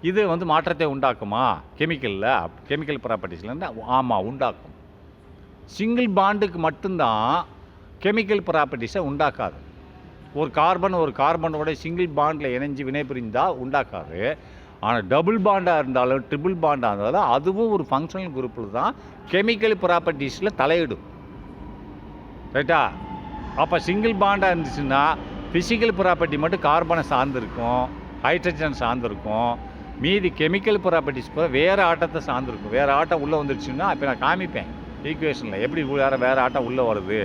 இது வந்து மாற்றத்தை உண்டாக்குமா கெமிக்கலில்? கெமிக்கல் ப்ராப்பர்ட்டிஸ்லேருந்து ஆமாம் உண்டாக்கும். சிங்கிள் பாண்டுக்கு மட்டும்தான் கெமிக்கல் ப்ராப்பர்ட்டிஸை உண்டாக்காது. ஒரு கார்பனோட சிங்கிள் பாண்டில் இணைஞ்சு வினை புரிந்தால் உண்டாக்காது. ஆனால் டபுள் பாண்டாக இருந்தாலும் ட்ரிபிள் பாண்டாக இருந்தாலும் அதுவும் ஒரு ஃபங்க்ஷனல் குரூப்பில் தான் கெமிக்கல் ப்ராப்பர்ட்டிஸில் தலையிடும், ரைட்டா? அப்போ சிங்கிள் பாண்டாக இருந்துச்சுன்னா ஃபிசிக்கல் ப்ராப்பர்ட்டி மட்டும் கார்பனை சார்ந்திருக்கும், ஹைட்ரஜன் சார்ந்திருக்கும். மீதி கெமிக்கல் ப்ராப்பர்ட்டிஸ் கூட வேறு ஆட்டத்தை சார்ந்திருக்கும். வேறு ஆட்டம் உள்ளே வந்துருச்சுன்னா இப்போ நான் காமிப்பேன் ஈக்குவேஷனில் எப்படி வேறு ஆட்டம் உள்ளே வருது,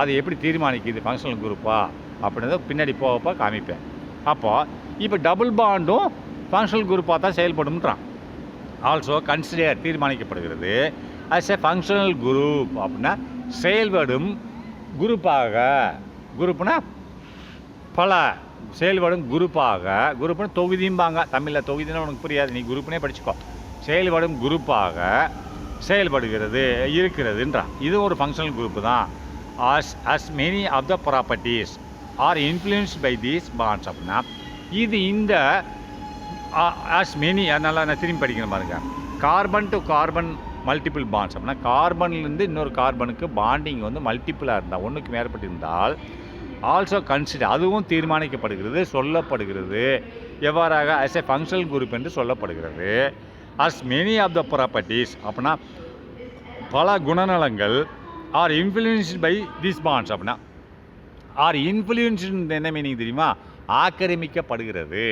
அது எப்படி தீர்மானிக்குது ஃபங்க்ஷனல் குரூப்பா அப்படின்றத பின்னாடி போகப்போ காமிப்பேன். அப்போது இப்போ டபுள் பாண்டும் ஃபங்க்ஷனல் குரூப்பாக தான் செயல்படும்ன்றான். ஆல்சோ கன்சிடர் தீர்மானிக்கப்படுகிறது அஸ் எ ஃபங்க்ஷனல் குரூப் அப்படின்னா செயல்படும் குரூப்பாக. குரூப்னா பல செயல்படும் குரூப்பாக. குரூப்னு தொகுதியும்பாங்க தமிழில். தொகுதினா உனக்கு புரியாது, நீ குரூப்னே படிச்சுக்கோ. செயல்படும் குரூப்பாக செயல்படுகிறது இருக்கிறதுன்றான். இது ஒரு ஃபங்க்ஷனல் குரூப்பு தான். as many of the properties are influenced by these bonds அப்படின்னா இது இந்த as many, அதனால் நான் திரும்பி படிக்கணும் பாருங்க. Carbon to carbon multiple bonds அப்படின்னா கார்பன்லேருந்து இன்னொரு கார்பனுக்கு பாண்டிங் வந்து மல்டிபிளாக இருந்தால் ஒன்றுக்கு மேற்பட்டு இருந்தால் ஆல்சோ கன்சிடர் அதுவும் தீர்மானிக்கப்படுகிறது, சொல்லப்படுகிறது. எவ்வாறாக as a functional group என்று சொல்லப்படுகிறது. as many of the properties அப்படின்னா பல குணநலங்கள் are influenced by this bonds அப்படின்னா ஆர் இன்ஃப்ளூயன்ஸ்டு என்ன மீனிங் தெரியுமா? ஆக்கிரமிக்கப்படுகிறது.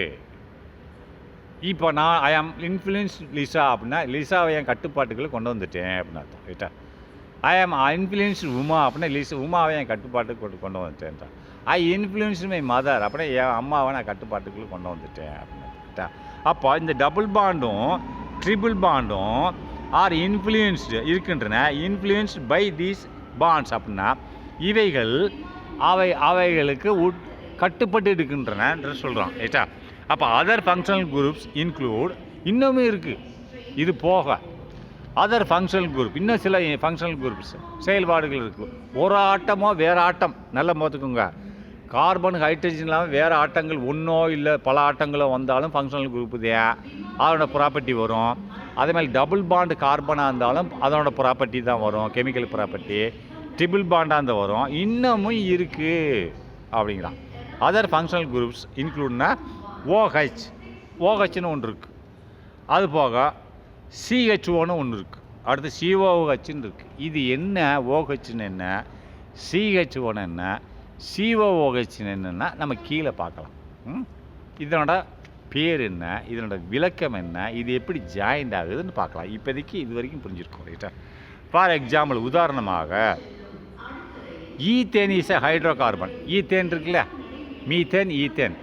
இப்போ நான் ஐ ஆம் இன்ஃப்ளூயன்ஸ் லிசா அப்படின்னா லிசாவை என் கட்டுப்பாட்டுக்குள்ளே கொண்டு வந்துட்டேன் அப்படின்னு அர்த்தம், ரைட்டா? ஐ ஆம் இன்ஃப்ளூயன்ஸ் உமா அப்படின்னா உமாவை என் கட்டுப்பாட்டுக்கு கொண்டு வந்துட்டேன்றான். ஐ இன்ஃப்ளூயன்ஸ் மை மதர் அப்படின்னா என் அம்மாவை நான் கட்டுப்பாட்டுக்குள்ளே கொண்டு வந்துட்டேன் அப்படின்னு, ரைட்டா? அப்போ இந்த டபுள் பாண்டும் ட்ரிபிள் பாண்டும் ஆர் இன்ஃப்ளூயன்ஸ்டு இருக்கின்றன. இன்ஃப்ளூயன்ஸ்டு பை தீஸ் பாண்ட்ஸ் அப்படின்னா இவைகள் அவைகளுக்கு கட்டுப்பட்டு இருக்கின்றன என்று சொல்கிறோம், ரைட்டா? அப்போ அதர் ஃபங்க்ஷனல் குரூப்ஸ் இன்க்ளூட் இன்னுமே இருக்குது. இது போக அதர் ஃபங்க்ஷனல் குரூப், இன்னும் சில ஃபங்க்ஷனல் குரூப்ஸ் செயல்பாடுகள் இருக்குது. ஒரு ஆட்டமோ வேறு ஆட்டம் நல்ல பார்த்துக்குங்க. கார்பன் ஹைட்ரஜன் இல்லாமல் வேறு ஆட்டங்கள் ஒன்றோ இல்லை பல ஆட்டங்களோ வந்தாலும் ஃபங்க்ஷனல் குரூப்பு தான் அதோட ப்ராப்பர்ட்டி வரும். அதே மாதிரி டபுள் பாண்டு கார்பனாக இருந்தாலும் அதோட ப்ராப்பர்ட்டி தான் வரும், கெமிக்கல் ப்ராப்பர்ட்டி. ட்ரிபிள் பாண்டாக இருந்தால் வரும். இன்னமும் இருக்குது அப்படிங்கிறான். அதர் ஃபங்க்ஷனல் குரூப்ஸ் இன்க்ளூட்னா OH, OHன்னு ஒன்று இருக்குது. அது போக CH1 ஒன்று இருக்குது. அடுத்து COOHன்னு இருக்குது. இது என்ன? OHன்னு என்ன, CH1 என்ன, COOHன்னு என்னன்னா நம்ம கீழே பார்க்கலாம். இதனோட பேர் என்ன, இதனோட விளக்கம் என்ன, இது எப்படி ஜாயிண்ட் ஆகுதுன்னு பார்க்கலாம். இப்போதைக்கு இது வரைக்கும் புரிஞ்சிருக்கோம். ரைட்டா? ஃபார் எக்ஸாம்பிள், உதாரணமாக ethane is a hydro carbon. Ethane இருக்குல்ல, மீத்தேன், ஈத்தேன்,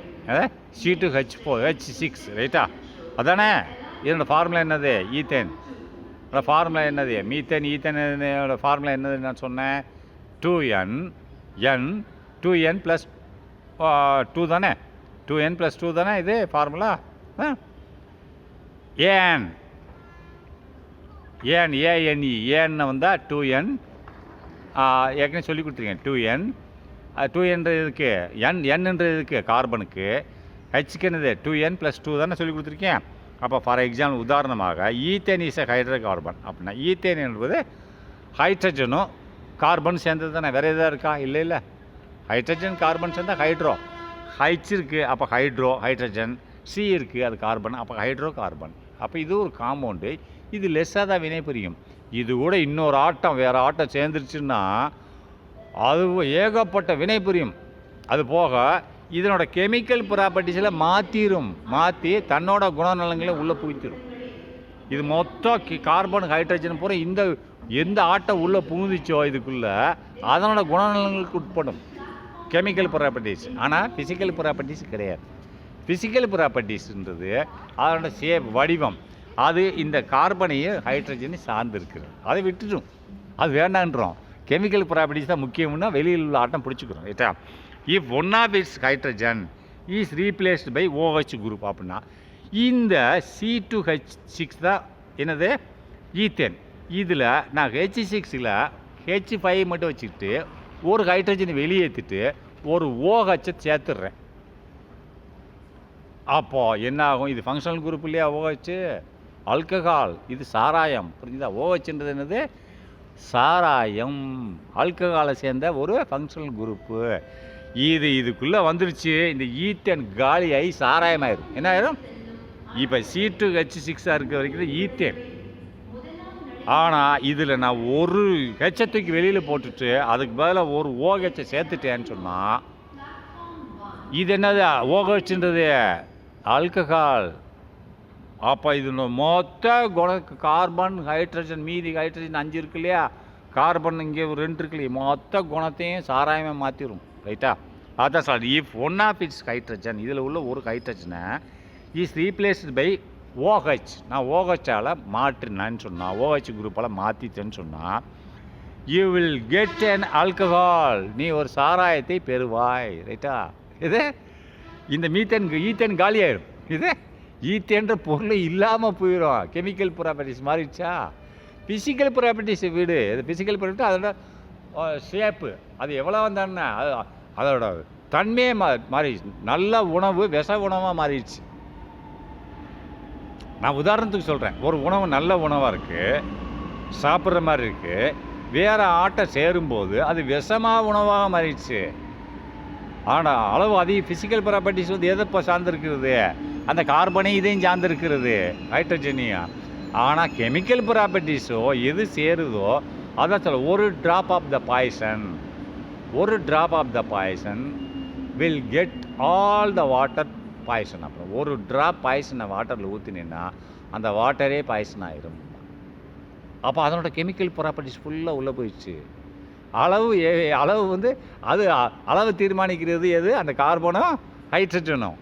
C2H4H6. ரைட்டா? அதானே இதனோட ஃபார்முலா என்னது? ஈத்தேன் ஃபார்முலா என்னது? மீத்தேன் ஈத்தேனோட ஃபார்முலா என்னது நான் சொன்னேன்? 2n ப்ளஸ் 2 தானே? 2n + 2 தானே இது ஃபார்முலா? ஏன் ANE ஏன்னு வந்தால் 2n. ஏற்கனவே சொல்லி கொடுத்துருக்கேன். 2nன்றது இதுக்கு, nன்றது இதுக்கு கார்பனுக்கு, ஹெச்சுக்கு என்னது 2n + 2 தானே சொல்லி கொடுத்துருக்கேன். அப்போ ஃபார் எக்ஸாம்பிள் உதாரணமாக ethane is a hydro carbon அப்படின்னா ஈத்தேன் என்பது ஹைட்ரஜனும் கார்பன் சேர்ந்தது தானே, வேறு எதாவது இருக்கா? இல்லை. ஹைட்ரஜன் கார்பன் சேர்ந்தால் ஹைட்ரோ. ஹைச் இருக்குது, அப்போ ஹைட்ரோ ஹைட்ரஜன். சி இருக்குது, அது கார்பன், அப்போ ஹைட்ரோ கார்பன். அப்போ இது ஒரு காம்பவுண்டு. இது லெஸ்ஸாக தான் வினை புரியும். இது கூட இன்னொரு ஆட்டம் வேறு ஆட்டம் சேர்ந்துருச்சுன்னா அது ஏகப்பட்ட வினை புரியும். அது போக இதனோட கெமிக்கல் ப்ராப்பர்ட்டிஸில் மாற்றி தன்னோட குணநலங்களை உள்ளே புகுத்திடும். இது மொத்தம் கார்பன் ஹைட்ரஜன் பூரா எந்த ஆட்டம் உள்ளே புகுந்துச்சோ இதுக்குள்ளே அதனோட குணநலங்களுக்கு உட்படும் கெமிக்கல் ப்ராப்பர்ட்டிஸ். ஆனால் ஃபிசிக்கல் ப்ராப்பர்ட்டிஸ் கிடையாது. ஃபிசிக்கல் ப்ராப்பர்ட்டிஸ்ன்றது அதனோட ஷேப், வடிவம், அது இந்த கார்பனையும் ஹைட்ரஜனையும் சார்ந்து இருக்குது. அதை விட்டுடும், அது வேண்டான்றோம். கெமிக்கல் ப்ராப்பர்ட்டிஸ் தான் முக்கியம்னா வெளியில் உள்ள ஆட்டம் பிடிச்சிக்கிறோம். ரைட்டா? If one of its hydrogen is replaced by OH group அப்படின்னா இந்த C2H6 தான் என்னது? ஈத்தேன். இதில் நான் H6ல் H5 மட்டும் வச்சுக்கிட்டு ஒரு ஹைட்ரஜனை வெளியேற்றிட்டு ஒரு OH சேர்த்துடுறேன். அப்போது என்ன ஆகும்? இது ஃபங்க்ஷனல் குரூப் இல்லையா? OH ஆல்கஹால், இது சாராயம். புரிஞ்சுதா? OHன்றது என்னது? சாராயம், ஆல்கஹாலை சேர்ந்த ஒரு ஃபங்க்ஷனல் குரூப்பு. இதுக்குள்ளே வந்துருச்சு. இந்த ஈத்தேன் காலியாகி சாராயமாயிரும். என்ன ஆயிரும்? இப்போ C2H6 இருக்க வரைக்கும் ஈத்தேன். ஆனால் இதில் நான் ஒரு ஹெச்சத்துக்கு வெளியில் போட்டுட்டு அதுக்கு பதிலாக ஒரு OH சேர்த்துட்டேன்னு சொன்னால் இது என்னது? OHன்றது ஆல்கஹால். அப்போ இது மொத்த கார்பன் ஹைட்ரஜன், மீதி ஹைட்ரஜன் 5 இருக்கு இல்லையா, கார்பன் இங்கே 2 இருக்கு இல்லையா, மொத்த குணத்தையும் சாராயமாக மாற்றிடும். ரைட்டா? அதான் sir, if one of its hydrogen, இதில் உள்ள ஒரு ஹைட்ரஜனை இஸ் ரீப்ளேஸ்டு பை OH, நான் OHால் மாற்றினேன்னு சொன்னால், OH குரூப்பால் மாற்றிட்டேன்னு சொன்னால் you will get an alcohol, நீ ஒரு சாராயத்தை பெறுவாய். ரைட்டா? இது இந்த ஈத்தேன் காலி ஆயிடும். இது ஈத்தேன்ற பொருள் இல்லாமல் போயிடும். கெமிக்கல் ப்ராப்பர்ட்டிஸ் மாறிடுச்சா? ஃபிசிக்கல் ப்ராப்பர்ட்டிஸை விடு. இது ஃபிசிக்கல் ப்ராப்பர்ட்டி அதோட ஷேப்பு, அது எவ்வளோ வந்தான்னா அதோட தன்மையே மாறிடுச்சு. நல்ல உணவு விஷ உணவாக மாறிடுச்சு. நான் உதாரணத்துக்கு சொல்கிறேன். ஒரு உணவு நல்ல உணவாக இருக்குது, சாப்பிட்ற மாதிரி இருக்குது, வேறு ஆட்டை சேரும்போது அது விஷமாக உணவாக மாறிடுச்சு. ஆனால் அளவு அதிக ஃபிசிக்கல் ப்ராப்பர்ட்டிஸ் வந்து எதை இப்போ சார்ந்திருக்கிறது? அந்த கார்பனையும் இதையும் சார்ந்திருக்கிறது, ஹைட்ரஜனையும். ஆனால் கெமிக்கல் ப்ராப்பர்ட்டிஸோ எது சேருதோ அதான் சொல்ல. ஒரு drop of the poison will get all the water poison. அப்புறம் ஒரு ட்ராப் பாய்சனை வாட்டரில் ஊற்றினேன்னா அந்த வாட்டரே பாய்சன் ஆயிரும். அப்போ அதனோட கெமிக்கல் ப்ராப்பர்ட்டிஸ் ஃபுல்லாக உள்ளே போயிடுச்சு. அளவு வந்து அது அளவு தீர்மானிக்கிறது எது? அந்த கார்பனும் ஹைட்ரஜனும்.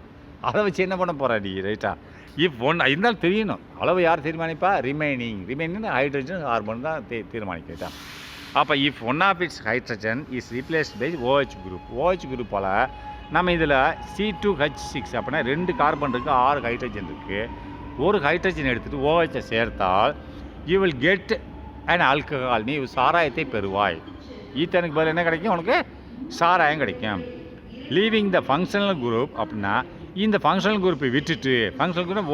அதை வச்சு என்ன பண்ண போகிறாடி? ரைட்டா? இருந்தாலும் தெரியணும் அளவு யார் தீர்மானிப்பா? ரிமைனிங் ஹைட்ரஜன் கார்பன் தான் தீர்மானிக்கிறா. அப்போ if one of its hydrogen is replaced by OH group. OH குரூப்பால் நம்ம இதில் C2H6 அப்படின்னா 2 கார்பன் இருக்குது, 6 ஹைட்ரஜன் இருக்குது. ஒரு ஹைட்ரஜன் எடுத்துகிட்டு OH சேர்த்தால் you will get and alcohol, நீ சாராயத்தை பெறுவாய். ஈத்தனுக்கு பதில் என்ன கிடைக்கும்? உனக்கு சாராயம் கிடைக்கும். லீவிங் த ஃபங்க்ஷனல் குரூப் அப்படின்னா இந்த ஃபங்க்ஷனல் குரூப்பை விட்டுட்டு, ஃபங்க்ஷனல் குரூப்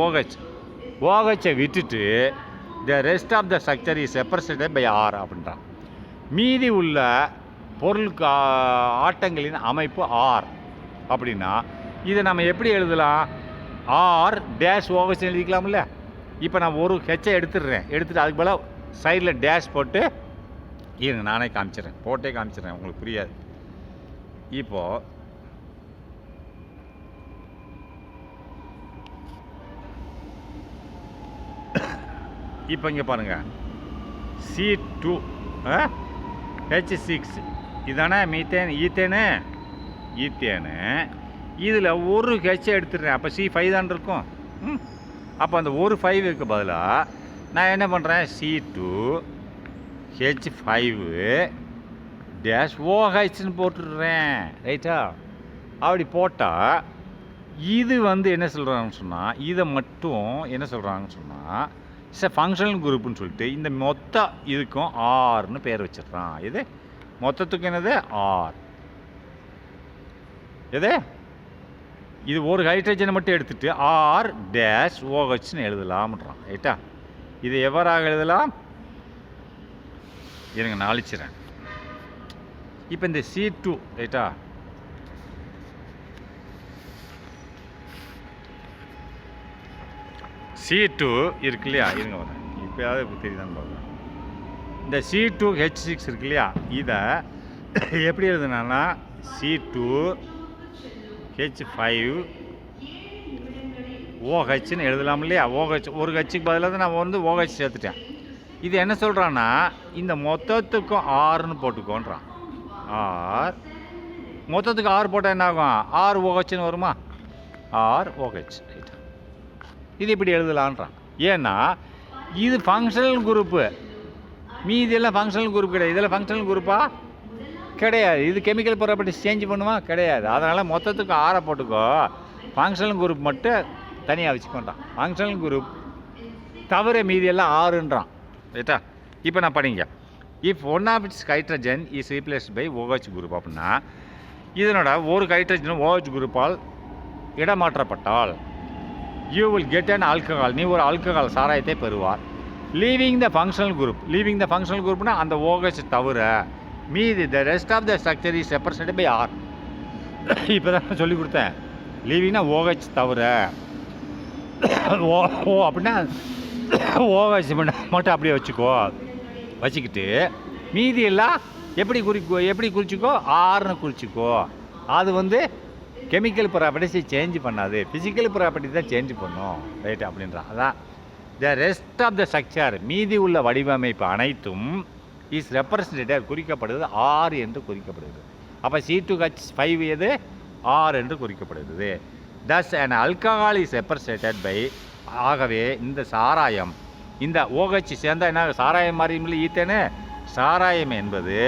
OHஐ விட்டுட்டு the rest of the structure is represented by R அப்படின்றான். மீதி உள்ள பொருளுக்கு ஆட்டங்களின் அமைப்பு ஆர் அப்படின்னா இதை நம்ம எப்படி எழுதலாம்? ஆர் டேஷ் OH எழுதிக்கலாம்ல. இப்போ நான் ஒரு ஹெச்சை எடுத்துகிட்டு அதுக்கு பதிலாக சைடில் டேஷ் போட்டு இருங்க, நானே போட்டே காமிச்சிடுறேன், உங்களுக்கு புரியாது. இப்போது இங்கே பாருங்கள், C2 H6 இதானே ஈத்தேனு. இதில் ஒரு ஹெச்சை எடுத்துடுறேன், அப்போ C5 தான் இருக்கும். அப்போ அந்த ஒரு 5க்கு பதிலாக நான் என்ன பண்ணுறேன்? C2 H5 டேஷ் OHன்னு போட்டுடுறேன். ரைட்டா? அப்படி போட்டால் இது என்ன சொல்கிறாங்கன்னு சொன்னால், இதை மட்டும் என்ன சொல்கிறாங்கன்னு சொன்னால் ஃபங்க்ஷனல் குரூப்புன்னு சொல்லிட்டு இந்த மொத்த இதுக்கும் ஆர்னு பேர் வச்சிடுறான். இது மொத்தத்துக்கு என்னது? ஆர். எது? இது ஒரு ஹைட்ரஜனை மட்டும் எடுத்துகிட்டு ஆர் டேஷ் OHன்னு எழுதலாம்ன்றான். ரைட்டா? இது எவ்வாறாக எழுதலாம்? இருங்க, நான் அழிச்சிடறேன். இப்போ இந்த C2 ரைட்டா, C2 இருக்கு இல்லையா, இருங்க வரேன், இப்போயாவது தெரியுதான்னு பார்க்குறேன். இந்த C2 H6 இருக்கு இல்லையா, இதை எப்படி எழுதுனா C2 H5 OHன்னு எழுதலாம் இல்லையா? OH ஒரு ஹச்சுக்கு பதிலாக தான் நான் OH சேர்த்துட்டேன். இது என்ன சொல்கிறான்னா இந்த மொத்தத்துக்கும் ஆர்னு போட்டுக்கோன்றான். ஆர் மொத்தத்துக்கு ஆர் போட்டால் என்ன ஆகும்? ஆர் OHன்னு வருமா? R OH. ரைட், இது இப்படி எழுதலான்றான். ஏன்னா இது ஃபங்க்ஷனல் குரூப்பு, மீதி எல்லாம் ஃபங்க்ஷனல் குரூப் கிடையாது. இதில் ஃபங்க்ஷனல் குரூப்பா கிடையாது. இது கெமிக்கல் ப்ராப்பர்ட்டிஸ் சேஞ்ச் பண்ணுமா? கிடையாது. அதனால் மொத்தத்துக்கு ஆரை போட்டுக்கோ, ஃபங்க்ஷனல் குரூப் மட்டும் தனியாக வச்சுக்கோன்றான். ஃபங்க்ஷனல் குரூப் தவிர மீதி எல்லாம் ஆறுன்றான். ரைட்டா? இப்போ நான் படிங்க. If one of its hydrogen is replaced by OH group அப்படின்னா இதனோட ஒரு ஹைட்ரஜனும் OH குரூப்பால் இடமாற்றப்பட்டால் you will get an alcohol, நீ ஒரு ஆல்கஹால் சாராயத்தை பெறுவார். லீவிங் த ஃபங்க்ஷனல் குரூப்னா அந்த OH தவிர மீதி the rest of the structure is represented by R. இப்போ தான் சொல்லி கொடுத்தேன். லீவிங்னா OH தவிர, அப்படின்னா OH மட்டும் அப்படியே வச்சுக்கிட்டு மீதி எல்லாம் எப்படி குறிச்சிக்கோ? ஆர்னு குறிச்சிக்கோ. அது கெமிக்கல் ப்ராப்பர்ட்டிஸை சேஞ்ச் பண்ணாது, ஃபிசிக்கல் ப்ராப்பர்ட்டி தான் சேஞ்ச் பண்ணும். ரைட் அப்படின்றான். அதான் the rest of the structure, மீதி உள்ள வடிவமைப்பு அனைத்தும் இஸ் ரெப்ரசன்டேட்டட் குறிக்கப்படுகிறது ஆர் என்று குறிக்கப்படுகிறது. அப்போ C2H5 எது? ஆர் என்று குறிக்கப்படுகிறது. Thus an alcohol is represented by, ஆகவே இந்த சாராயம் இந்த OH சேர்ந்தால் என்ன சாராயம் மாதிரி இல்லை? ஈத்தேனு சாராயம் என்பது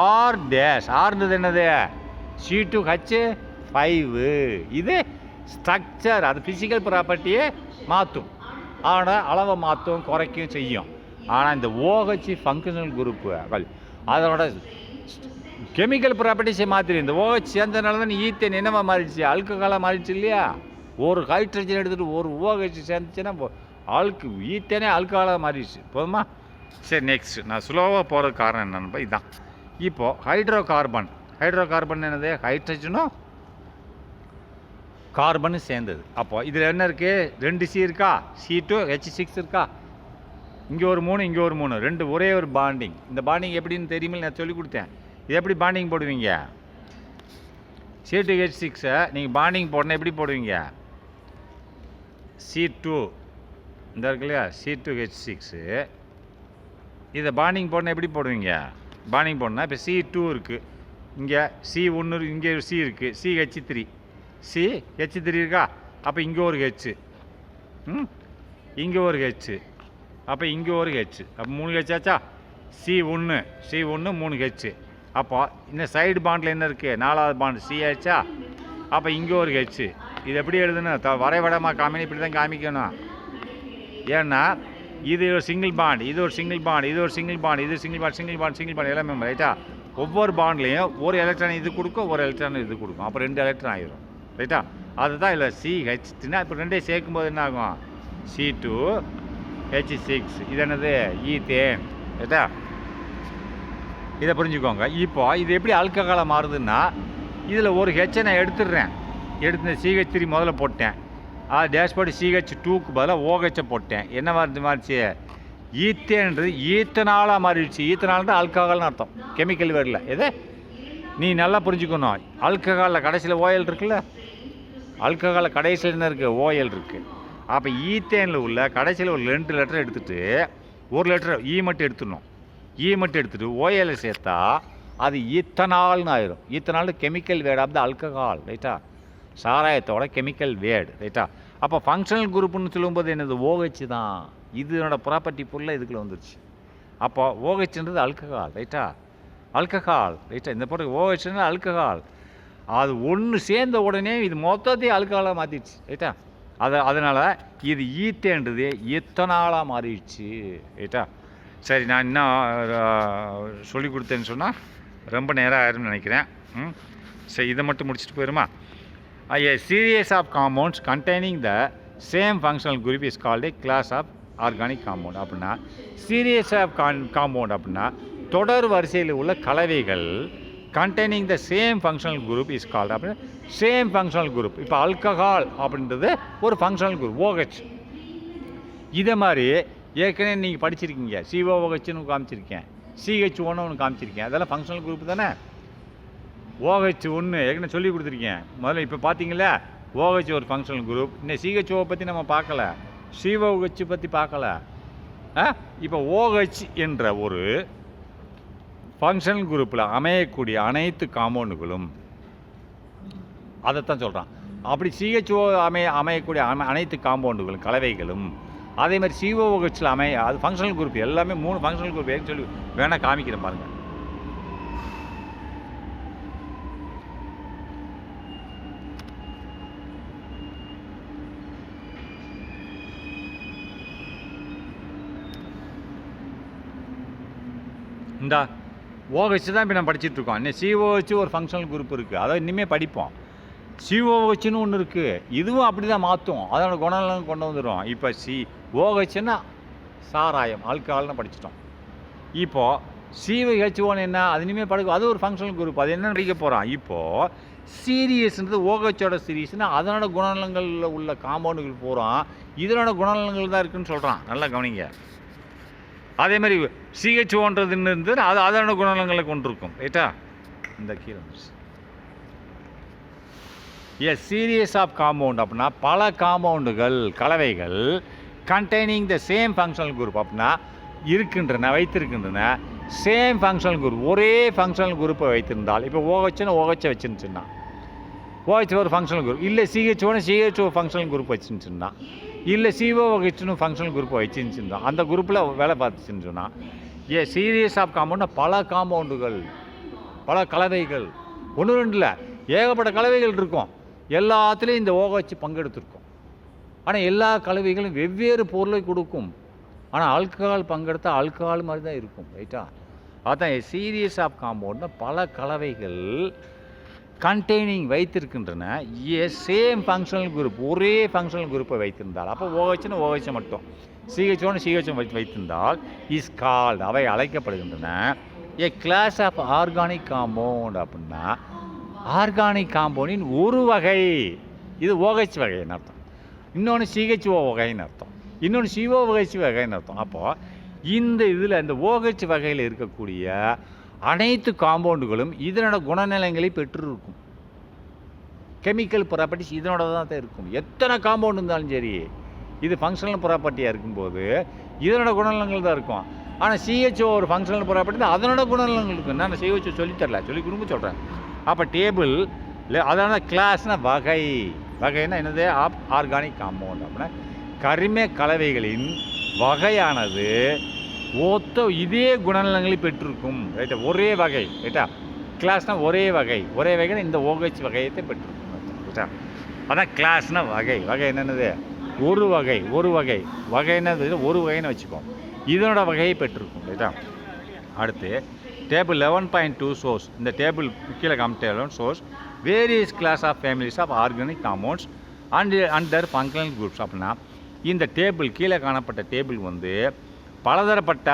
ஆர் டேஷ், ஆர்ன்றது என்னது? C2H5. இது ஸ்ட்ரக்சர், அது ஃபிசிக்கல் ப்ராப்பர்ட்டியை மாற்றும், ஆனால் அளவை மாற்றும், குறைக்கும், செய்யும். ஆனால் இந்த OH ஃபங்க்ஷனல் குரூப்பு அதோட கெமிக்கல் ப்ராப்பர்ட்டிஸை மாற்றிடும். இந்த OH சேர்ந்ததுனால தான் ஈத்தேன் என்னவா மாறிடுச்சு? ஆல்கஹாலாக மாறிடுச்சு இல்லையா? ஒரு ஹைட்ரஜன் எடுத்துகிட்டு ஒரு OH சேர்ந்துச்சுன்னா ஈத்தேனே ஆல்கஹாலாக மாறிடுச்சு. போதுமா? சரி, நெக்ஸ்ட் நான் ஸ்லோவாக போகிறதுக்கு காரணம் என்னன்னு இதுதான். இப்போது ஹைட்ரோகார்பன் என்னது? ஹைட்ரஜனும் கார்பனும் சேர்ந்தது. அப்போது இதில் என்ன இருக்குது? 2 C இருக்கா, C2H6 இருக்கா, இங்கே ஒரு 3, இங்கே ஒரு 3, 2 ஒரே ஒரு பாண்டிங். இந்த பாண்டிங் எப்படின்னு தெரியுமில்ல, நான் சொல்லிக் கொடுத்தேன். இது எப்படி பாண்டிங் போடுவீங்க? C2H6 நீங்கள் பாண்டிங் போடணும், எப்படி போடுவீங்க? C2 இந்த இருக்கு இல்லையா, C2H6 இதை பாண்டிங் போடணும், எப்படி போடுவீங்க? பாண்டிங் போடணும்னா இப்போ C2 இருக்குது, இங்கே C1, இங்கே C இருக்குது, CH3 இருக்கா, அப்போ இங்கே ஒரு H, இங்கே ஒரு H, அப்போ இங்கே ஒரு H, அப்போ 3 H ஆச்சா? C1 3 H. அப்போ இந்த சைடு பாண்டில் என்ன இருக்குது? 4வது பாண்ட் C ஆச்சா? அப்போ இங்கே ஒரு H. இது எப்படி எழுதுன்னு வரைபடமாக காமிக்கணும், இப்படி தான் காமிக்கணும். ஏன்னா இது ஒரு சிங்கிள் பாண்ட், இது ஒரு சிங்கிள் பாண்ட், இது ஒரு சிங்கிள் பாண்ட், இது சிங்கிள் பாண்ட் எல்லாமே ரைட்டா. ஒவ்வொரு பாண்ட்லேயும் ஒரு எலக்ட்ரான் இது கொடுக்கும், ஒரு எலக்ட்ரான் இது கொடுக்கும். அப்போ 2 எலக்ட்ரான் ஆயிரும் ரைட்டா. அதுதான் இல்லை CH3. இப்போ ரெண்டையும் சேர்க்கும்போது என்ன ஆகும்? C2H6. இது என்னது? ஈத்தேன் ரைட்டா. இதை புரிஞ்சுக்கோங்க. இப்போ இது எப்படி ஆல்கஹாலாக மாறுதுன்னா, இதில் ஒரு ஹெச்சை நான் எடுத்துடுறேன். எடுத்து CH3 முதல்ல போட்டேன். டேஷ்போர்டு CH2க்கு பதிலாக OH போட்டேன். என்ன மாறிச்சு? ஈத்தேன்றது ஈத்தனாலாக மாறிடுச்சு. ஈத்தனால்தான் ஆல்கஹால்னு அர்த்தம், கெமிக்கல் வேர்டில். எது நீ நல்லா புரிஞ்சுக்கணும். ஆல்கஹாலில் கடைசியில் OL இருக்குல்ல, ஆல்கஹாலில் கடைசியில் என்ன இருக்குது? OL இருக்குது. அப்போ ஈத்தேனில் உள்ள கடைசியில் ஒரு 2 லெட்டர் எடுத்துகிட்டு ஒரு லெட்டர் மட்டும் எடுத்துடணும். மட்டும் எடுத்துகிட்டு OL சேர்த்தா அது ஈத்தனால்னு ஆயிரும். Ethanol chemical word of the alcohol ரைட்டா. சாராயத்தோட கெமிக்கல் வேர்டு ரைட்டா. அப்போ ஃபங்க்ஷனல் குரூப்புன்னு சொல்லும்போது என்னது? OH தான். இதனோட ப்ராப்பர்ட்டி ஃபுல்லாக இதுக்குள்ளே வந்துருச்சு. அப்போ OHன்றது ஆல்கஹால் ரைட்டா. ஆல்கஹால் ரைட்டா. இந்த போட்டு OHன்றது ஆல்கஹால். அது ஒன்று சேர்ந்த உடனே இது மொத்தத்தையும் ஆல்கஹாலாக மாற்றிடுச்சு ரைட்டா. அதனால் இது ஈத்தேன்றது எத்தனாலாக மாறிடுச்சு ரைட்டா. சரி, நான் இன்னும் சொல்லி கொடுத்தேன்னு சொன்னால் ரொம்ப நேரம் ஆயிரும்னு நினைக்கிறேன். சரி, இதை மட்டும் முடிச்சுட்டு போயிருமா? A series of compounds containing the same functional group is called a class of organic compound. அப்படின்னா சீரியஸ் ஆஃப் காம்பவுண்ட் அப்படின்னா தொடர் வரிசையில் உள்ள கலவைகள் containing the same functional group is called அப்படின்னா சேம் ஃபங்க்ஷனல் குரூப். இப்போ ஆல்கஹால் அப்படின்றது ஒரு ஃபங்க்ஷனல் குரூப் OH. இதை மாதிரி ஏற்கனவே நீங்கள் படிச்சிருக்கீங்க. COOHன்னு காமிச்சிருக்கேன், CH1 ஒன்று காமிச்சிருக்கேன். அதெல்லாம் ஃபங்க்ஷனல் குரூப் தானே. OH1 ஏற்கனவே சொல்லி கொடுத்துருக்கேன் முதல்ல. இப்போ பார்த்தீங்களா, OH ஒரு ஃபங்க்ஷனல் குரூப். இன்னும் CHO பற்றி நம்ம பார்க்கல, COOH பற்றி பார்க்கல. இப்போ OH என்ற ஒரு ஃபங்க்ஷனல் குரூப்பில் அமையக்கூடிய அனைத்து காம்பவுண்டுகளும் அதைத்தான் சொல்கிறான். அப்படி CHO அமையக்கூடிய அனைத்து காம்பவுண்டுகளும் கலவைகளும் அதே மாதிரி COOHல அது ஃபங்க்ஷனல் குரூப். எல்லாமே 3 ஃபங்க்ஷனல் குரூப் ஏன்னு சொல்லி வேணால் காமிக்கிறேன் பாருங்கள். இந்த OH தான் இப்போ நம்ம படிச்சுட்ருக்கோம். இன்னும் COH ஒரு ஃபங்க்ஷனல் குரூப் இருக்குது, அதை இனிமேல் படிப்போம். COOHன்னு ஒன்று இருக்குது, இதுவும் அப்படி தான் மாற்றும், அதோட குணநலன் கொண்டு வந்துடும். இப்போ OHன்னா சாராயம், ஆல்கஹால்னு படிச்சிட்டோம். இப்போது COH1 என்ன, அது இனிமேல் படிக்கும், அது ஒரு ஃபங்க்ஷனல் குரூப். அது என்ன படிக்க போகிறோம்? இப்போது சீரியஸ்ன்றது OHோட சீரியஸ்னால் அதனோட குணநலங்களில் உள்ள காம்பவுண்டுகள் போகிறோம், இதனோட குணநலங்கள் தான் இருக்குதுன்னு சொல்கிறான். நல்லா கவனிங்க. அதே மாதிரி CH1ன்றதுன்னு இருந்து அது அதனோட குணநலங்களை கொண்டிருக்கும் ரைட்டா. இந்த கீழே சீரியஸ் ஆஃப் காம்பவுண்ட் அப்படின்னா பல காம்பவுண்டுகள் கலவைகள் containing the same functional group அப்படின்னா வைத்திருக்கின்றன சேம் ஃபங்க்ஷனல் குரூப், ஒரே ஃபங்க்ஷனல் குரூப்பை வைத்திருந்தால். இப்போ OHன்னு OH வச்சுருந்துச்சுன்னா OH ஒரு ஃபங்க்ஷனல் குரூப், இல்லை CH1 CHO ஃபங்க்ஷனல் குரூப் வச்சுருந்துச்சுன்னா, இல்லை COOHன்னு ஃபங்க்ஷனல் குரூப்பை வச்சுருந்துச்சுன்னா, அந்த குரூப்பில் வேலை பார்த்துச்சுன்னு சொன்னால் சீரியஸ் ஆஃப் காம்பவுண்ட்னா பல காம்பவுண்டுகள், பல கலவைகள். 1 2 இல்லை, ஏகப்பட்ட கலவைகள் இருக்கும். எல்லாத்துலேயும் இந்த OH பங்கெடுத்துருக்கும். ஆனால் எல்லா கலவைகளும் வெவ்வேறு பொருளை கொடுக்கும். ஆனால் ஆல்கஹால் பங்கெடுத்தால் ஆல்கஹால் மாதிரி தான் இருக்கும் ரைட்டா. அதுதான் சீரியஸ் ஆஃப் காம்பவுண்ட்னா பல கலவைகள் கண்டெய்னிங் வைத்திருக்கின்றன சேம் ஃபங்க்ஷனல் குரூப், ஒரே ஃபங்க்ஷனல் குரூப்பை வைத்திருந்தால். அப்போ OHன்னு OH மட்டும், CH1 CH வைத்திருந்தால் இஸ் கால்ட், அவை அழைக்கப்படுகின்றன A class of organic compound. அப்படின்னா ஆர்கானிக் காம்பவுண்டின் ஒரு வகை. இது OH வகைன்னு அர்த்தம், இன்னொன்று CHO வகைன்னு அர்த்தம், இன்னொன்று COOH வகைன்னு அர்த்தம். அப்போது இந்த இதில் இந்த OH வகையில் இருக்கக்கூடிய அனைத்து காம்பவுண்டுகளும் இதனோட குணநிலைகளை பெற்றிருக்கும். கெமிக்கல் ப்ராப்பர்ட்டிஸ் இதனோட தான் இருக்கும். எத்தனை காம்பவுண்ட் இருந்தாலும் சரி, இது ஃபங்க்ஷனல் ப்ராப்பர்ட்டியாக இருக்கும்போது இதனோட குணநலங்கள் தான் இருக்கும். ஆனால் CHO ஒரு ஃபங்க்ஷனல் ப்ராப்பர்ட்டி தான், அதனோட குணநலங்கள் இருக்கும். நான் CHO சொல்லித்தரல, சொல்லி கொடுங்க சொல்கிறேன். அப்போ டேபிள் அதனால கிளாஸ்னால் வகைன்னா என்னது? ஆர்கானிக் காம்பவுண்ட் அப்படின்னா கரிம கலவைகளின் வகையானது இதே குணநலங்களை பெற்றிருக்கும் ரைட்டா. ஒரே வகை ரைட்டா. கிளாஸ்னால் ஒரே வகைன்னா இந்த OH வகையத்தை பெற்றிருக்கும் ரைட்டா. அதான் கிளாஸ்னால் வகை என்னென்னது? ஒரு வகை வகைன்னு ஒரு வகைன்னு வச்சுக்கோம். இதனோட வகையை பெற்றிருக்கும் ரைட்டா. அடுத்து டேபிள் 11.2 ஷோஸ், இந்த டேபிள் கீழே காமிட்டேன் shows various class of families of organic compounds under functional groups. அப்படின்னா இந்த டேபிள் கீழே காணப்பட்ட டேபிள் வந்து பலதரப்பட்ட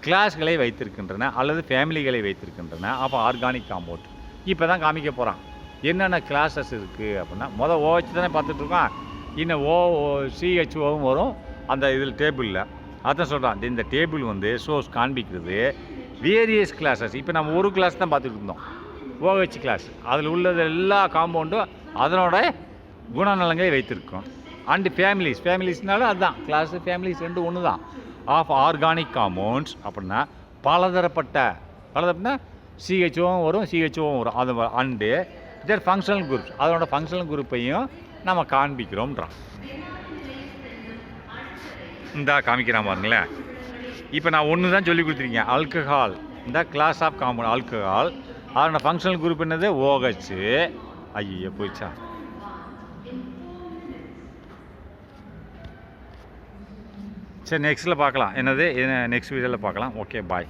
கிளாஸ்களை வைத்திருக்கின்றன அல்லது ஃபேமிலிகளை வைத்திருக்கின்றன அப்போ ஆர்கானிக் காம்பவுண்ட். இப்போ தான் காமிக்க போகிறான் என்னென்ன கிளாஸஸ் இருக்குது அப்படின்னா. மொதல் OH தானே பார்த்துட்ருக்கோம், இன்னும் CHOவும் வரும் அந்த இதில் டேபிளில். அதான் சொல்கிறான் இந்த டேபிள் வந்து ஷோஸ் காண்பிக்கிறது வேரியஸ் கிளாஸஸ். இப்போ நம்ம ஒரு கிளாஸ் தான் பார்த்துட்டு இருந்தோம், OH கிளாஸ். அதில் உள்ளது எல்லா காம்பவுண்டும் அதனோட குணநலங்களை வைத்திருக்கோம். அண்டு ஃபேமிலிஸ்னாலும் அதுதான் கிளாஸு ஃபேமிலிஸ் ரெண்டு ஒன்று தான். ஆஃப் ஆர்கானிக் காம்பவுண்ட்ஸ் அப்படின்னா பலதரப்பட்ட CHOவும் வரும் CHOவும் வரும் அது. அண்டு இதர் ஃபங்க்ஷனல் குரூப்ஸ், அதனோட ஃபங்க்ஷனல் குரூப்பையும் நம்ம காண்பிக்கிறோம்ன்றான். இந்த காமிக்கிறான் பாருங்களேன். இப்போ நான் ஒன்று தான் சொல்லி கொடுத்துருக்கேன், ஆல்கஹால். இந்த கிளாஸ் ஆஃப் காம்பவுண்ட் ஆல்கஹால், அதோட ஃபங்க்ஷனல் குரூப் என்னது OH. ஐயோ போயிடுச்சா. சரி நெக்ஸ்ட்டில் பார்க்கலாம், என்னது நெக்ஸ்ட் வீடியோவில் பார்க்கலாம். Okay bye.